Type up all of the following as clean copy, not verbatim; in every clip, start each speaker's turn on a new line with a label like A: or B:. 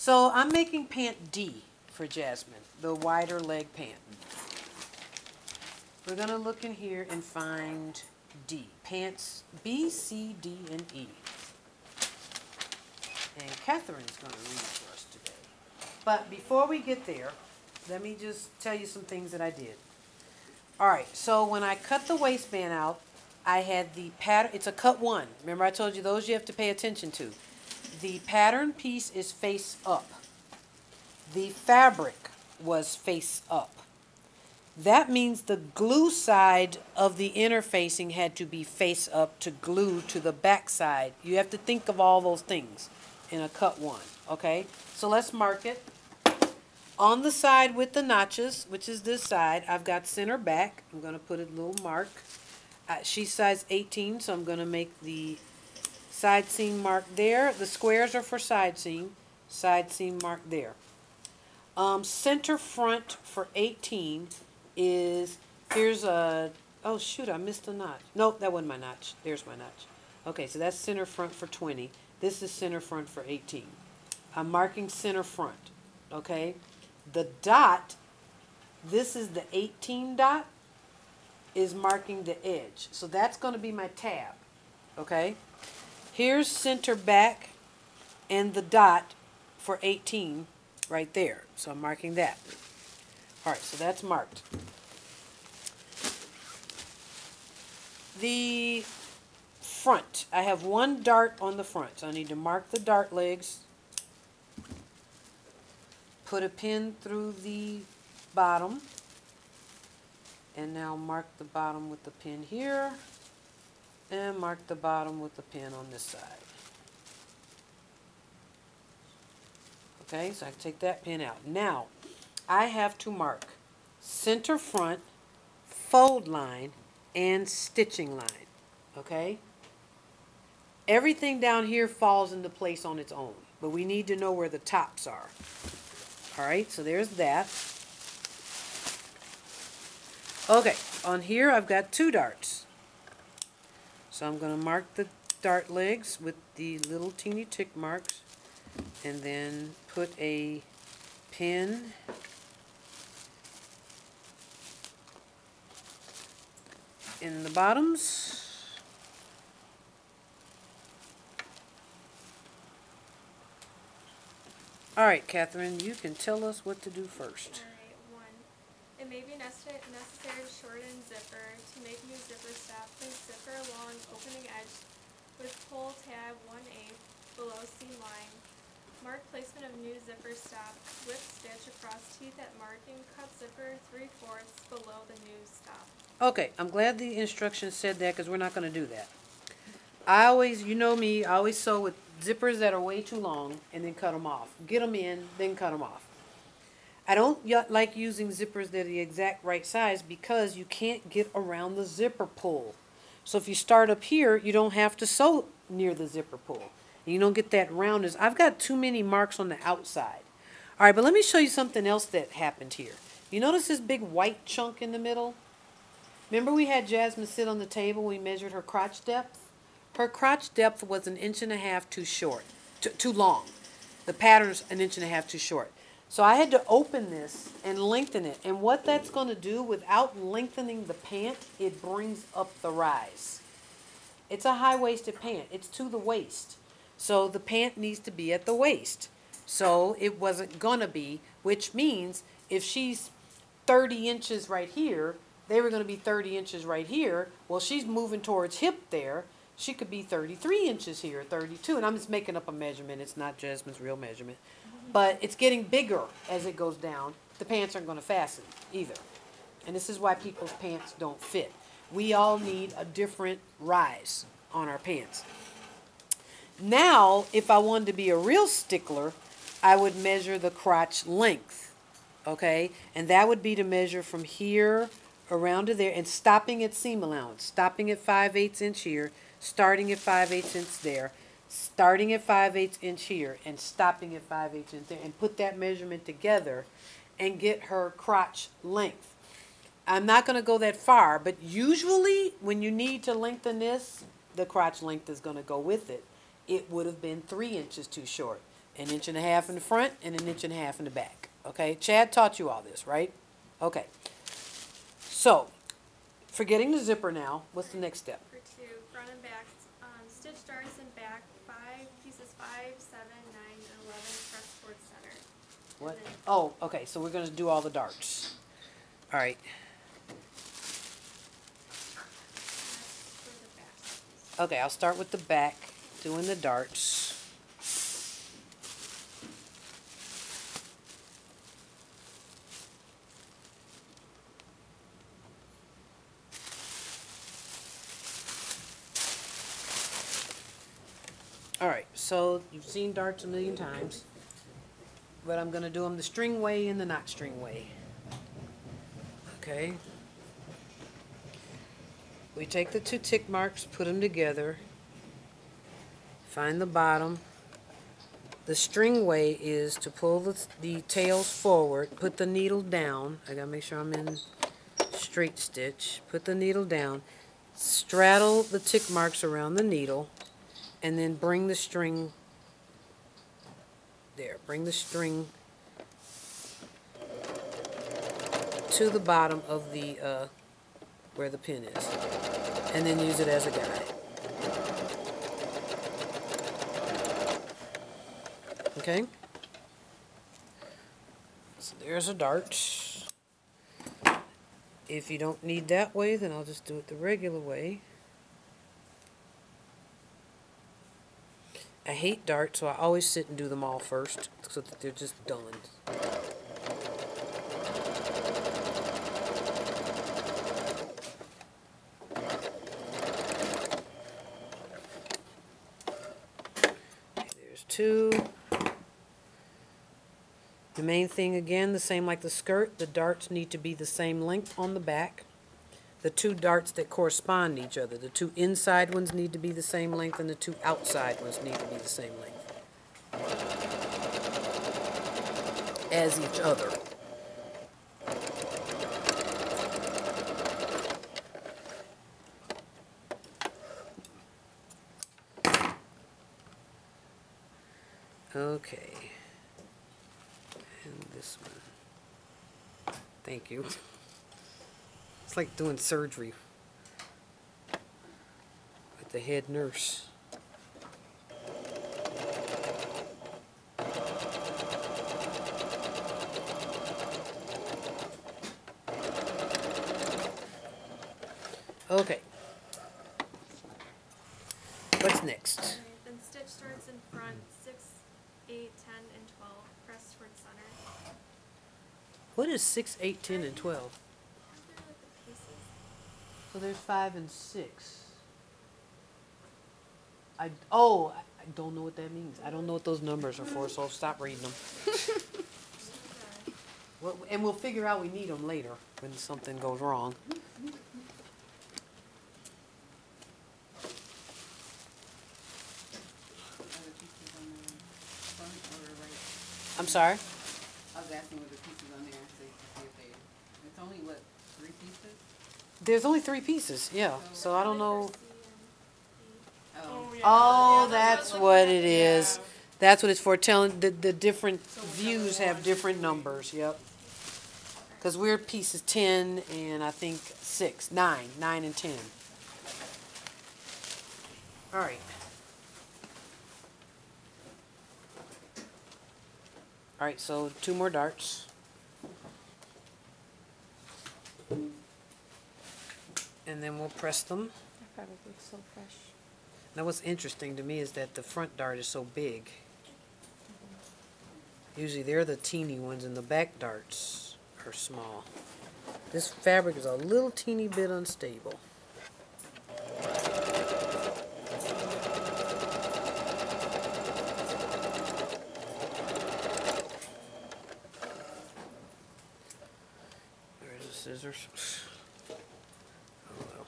A: So I'm making pant D for Jasmine, the wider leg pant. We're going to look in here and find D. Pants B, C, D, and E. And Catherine's going to read for us today. But before we get there, let me just tell you some things that I did. Alright, so when I cut the waistband out, I had the pattern. It's a cut one. Remember I told you those you have to pay attention to. The pattern piece is face up. The fabric was face up. That means the glue side of the interfacing had to be face up to glue to the back side. You have to think of all those things in a cut one, okay? So let's mark it. On the side with the notches, which is this side, I've got center back. I'm going to put a little mark. She's size 18, so I'm going to make the side seam mark there. The squares are for side seam mark there. Center front for 18 is, here's a, oh shoot, I missed a notch. Nope, that wasn't my notch. There's my notch. Okay, so that's center front for 20. This is center front for 18. I'm marking center front, okay? The dot, this is the 18 dot, is marking the edge. So that's going to be my tab, okay? Here's center back and the dot for 18 right there. So I'm marking that. All right, so that's marked. The front, I have one dart on the front, so I need to mark the dart legs. Put a pin through the bottom. And now mark the bottom with the pin here. And mark the bottom with the pin on this side. Okay, so I can take that pin out. Now, I have to mark center front, fold line, and stitching line. Okay? Everything down here falls into place on its own, but we need to know where the tops are. Alright, so there's that. Okay, on here I've got two darts. So I'm going to mark the dart legs with the little teeny tick marks and then put a pin in the bottoms. Alright, Catherine, you can tell us what to do first.
B: Alright, 1. It may be necessary to shorten zipper. To make new zipper stop, place zipper along opening edge with pull tab 1/8 below seam line. Mark placement of new zipper stop. Whip stitch across teeth at marking. Cut zipper 3/4 below the new stop.
A: Okay, I'm glad the instructions said that because we're not going to do that. I always, you know me, I always sew with zippers that are way too long and then cut them off. Get them in, then cut them off. I don't like using zippers that are the exact right size because you can't get around the zipper pull. So if you start up here, you don't have to sew near the zipper pull. And you don't get that roundness. I've got too many marks on the outside. All right, but let me show you something else that happened here. You notice this big white chunk in the middle? Remember we had Jasmine sit on the table, we measured her crotch depth? Her crotch depth was 1.5 inches too short, too long. The pattern's 1.5 inches too short. So I had to open this and lengthen it. And what that's going to do, without lengthening the pant, it brings up the rise. It's a high-waisted pant. It's to the waist. So the pant needs to be at the waist. So it wasn't going to be, which means if she's 30 inches right here, they were going to be 30 inches right here. Well, she's moving towards hip there. She could be 33 inches here, 32. And I'm just making up a measurement. It's not Jasmine's real measurement. But it's getting bigger as it goes down. The pants aren't going to fasten either. And this is why people's pants don't fit. We all need a different rise on our pants. Now, if I wanted to be a real stickler, I would measure the crotch length. Okay? And that would be to measure from here around to there and stopping at seam allowance. Stopping at 5/8 inch here. Starting at 5/8 inch there. Starting at 5/8 inch here and stopping at 5/8 inch there, and put that measurement together and get her crotch length. I'm not going to go that far, but usually when you need to lengthen this, the crotch length is going to go with it. It would have been 3 inches too short. An inch and a half in the front and an inch and a half in the back. Okay, Chad taught you all this, right? Okay. So, forgetting the zipper now, what's the next step?
B: For 2, front and back, stitch darts in back, 5 pieces, 5, 7, 9, and 11, press towards center.
A: What?
B: And then
A: Oh, okay, so we're going to do all the darts. All right.
B: that's for the back.
A: Okay, I'll start with the back, doing the darts. Alright, so you've seen darts a million times, but I'm going to do them the string way and the not string way. Okay. We take the 2 tick marks, put them together, find the bottom. The string way is to pull the tails forward, put the needle down. I gotta make sure I'm in straight stitch. Put the needle down, straddle the tick marks around the needle, and then bring the string there. Bring the string to the bottom of the where the pin is, and then use it as a guide. Okay? So there's a dart. If you don't need that way, then I'll just do it the regular way. I hate darts, so I always sit and do them all first, so that they're just done. There's 2. The main thing, again, the same like the skirt, the darts need to be the same length on the back. The 2 darts that correspond to each other. The 2 inside ones need to be the same length, and the 2 outside ones need to be the same length as each other. Okay. And this one. Thank you. It's like doing surgery with the head nurse. Okay. What's next?
B: Alright, then stitch starts in front, 6, 8, 10, and 12, press towards center.
A: What is 6, 8, 10, and 12?
B: Aren't there like the pieces?
A: So there's 5 and 6. I don't know what that means. I don't know what those numbers are for, so I'll stop reading them.
B: Okay.
A: Well, and we'll figure out we need them later when something goes wrong. I'm sorry?
C: I was asking were the pieces on there, so you can see if they, it's only what, 3 pieces?
A: There's only 3 pieces, yeah. So I don't know.
B: For C and
C: Oh,
B: D.
A: Oh,
B: Yeah,
A: that's
B: what
A: what
B: I was
A: it
B: looking at.
A: is. That's what it's for, telling the different views have different numbers, yep. Because we're pieces 10 and I think 6, 9 and 10. All right. All right, so 2 more darts. And then we'll press them.
D: That fabric looks so fresh.
A: Now what's interesting to me is that the front dart is so big. Usually they're the teeny ones and the back darts are small. This fabric is a little teeny bit unstable. There's the scissors. Oh well.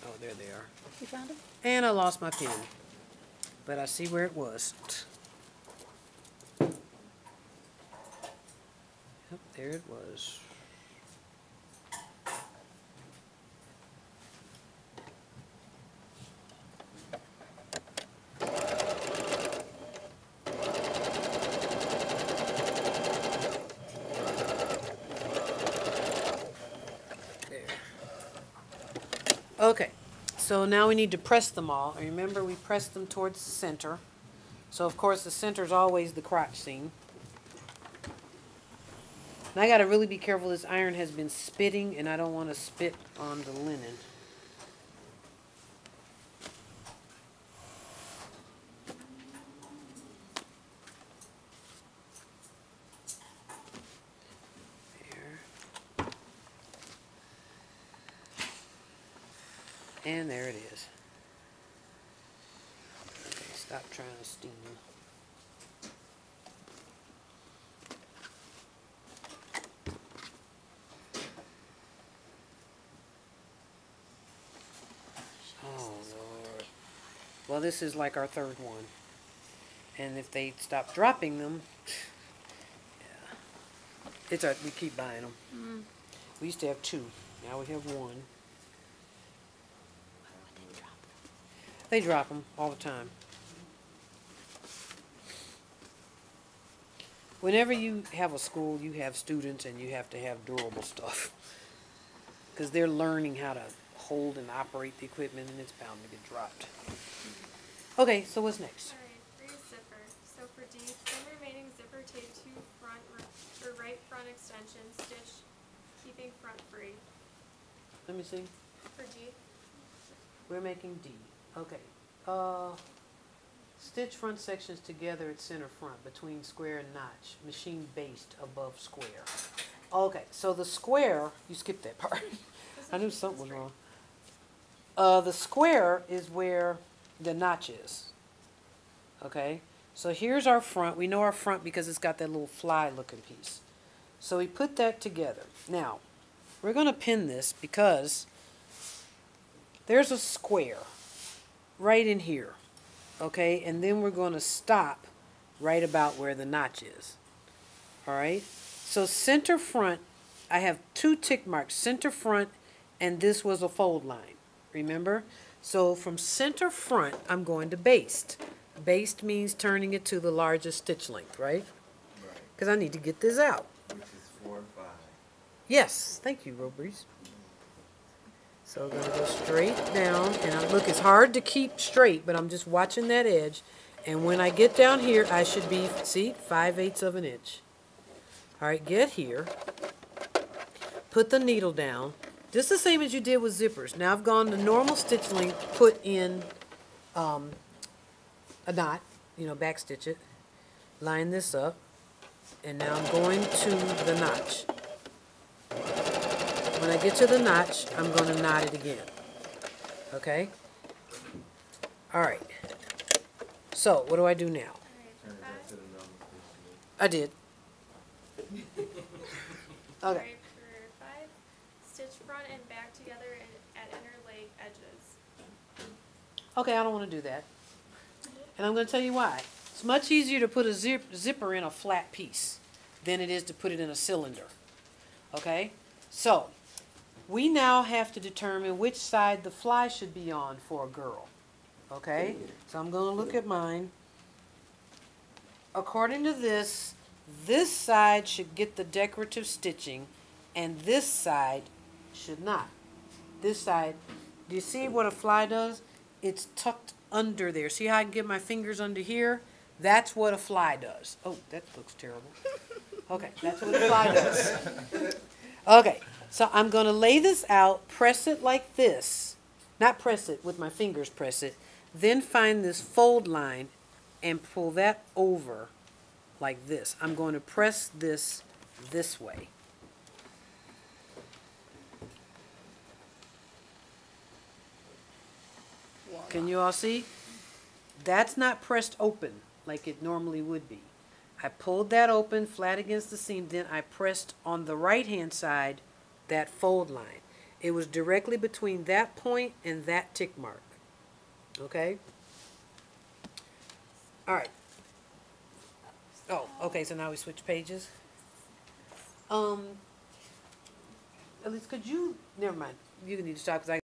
A: Oh, there they are.
D: You found them?
A: And I lost my pen, but I see where it was. Yep, there it was. So now we need to press them all. And remember, we press them towards the center. So of course the center is always the crotch seam. And I gotta really be careful. This iron has been spitting, and I don't want to spit on the linen. And there it is. Okay, stop trying to steam. Oh, Lord. Well, this is like our third one. And if they stop dropping them, yeah. It's our, we keep buying them.
D: Mm.
A: We used to have 2. Now we have 1. They drop them all the time. Whenever you have a school, you have students, and you have to have durable stuff. Because they're learning how to hold and operate the equipment, and it's bound to get dropped. Okay, so what's next?
B: Alright, 3 is zipper. So for D, pin remaining zipper tape to front or right front extension, stitch, keeping front free.
A: Let me see.
B: For D,
A: We're making D. Okay. Stitch front sections together at center front between square and notch. Machine based above square. Okay, so the square, you skipped that part. I knew something was wrong. The square is where the notch is. Okay, so here's our front. We know our front because it's got that little fly looking piece. So we put that together. Now, we're going to pin this because there's a square right in here. Okay, and then we're going to stop right about where the notch is. Alright, so center front, I have 2 tick marks, center front, and this was a fold line. Remember? So from center front, I'm going to baste. Baste means turning it to the largest stitch length, right?
E: Right,
A: Because I need to get this out.
E: which is 4 and 5.
A: Yes, thank you, Robreeze. So I'm going to go straight down, and look, it's hard to keep straight, but I'm just watching that edge. And when I get down here, I should be, see, 5/8 of an inch. All right, get here. Put the needle down. Just the same as you did with zippers. Now I've gone to normal stitch length, put in a knot, back stitch it. Line this up, and now I'm going to the notch. When I get to the notch, I'm going to knot it again. Okay? Alright. So, what do I do now?
B: alright, for
E: Turn it back
B: 5.
E: to the normal stitch
A: I did. Okay.
B: Alright, for 5, stitch front and back together at interlaid edges.
A: Okay, I don't want to do that. And I'm going to tell you why. It's much easier to put a zipper in a flat piece than it is to put it in a cylinder. Okay? So, we now have to determine which side the fly should be on for a girl. Okay? So I'm going to look at mine. According to this side should get the decorative stitching, and this side should not. This side, do you see what a fly does? It's tucked under there. See how I can get my fingers under here? That's what a fly does. Oh, that looks terrible. Okay, that's what a fly does. Okay, so I'm going to lay this out, press it like this. Not press it with my fingers, press it. Then find this fold line and pull that over like this. I'm going to press this way. Can you all see? That's not pressed open like it normally would be. I pulled that open flat against the seam, then I pressed on the right hand side that fold line. It was directly between that point and that tick mark. Okay? Alright. Oh, okay, so now we switch pages. At least could you, never mind, you need to stop because I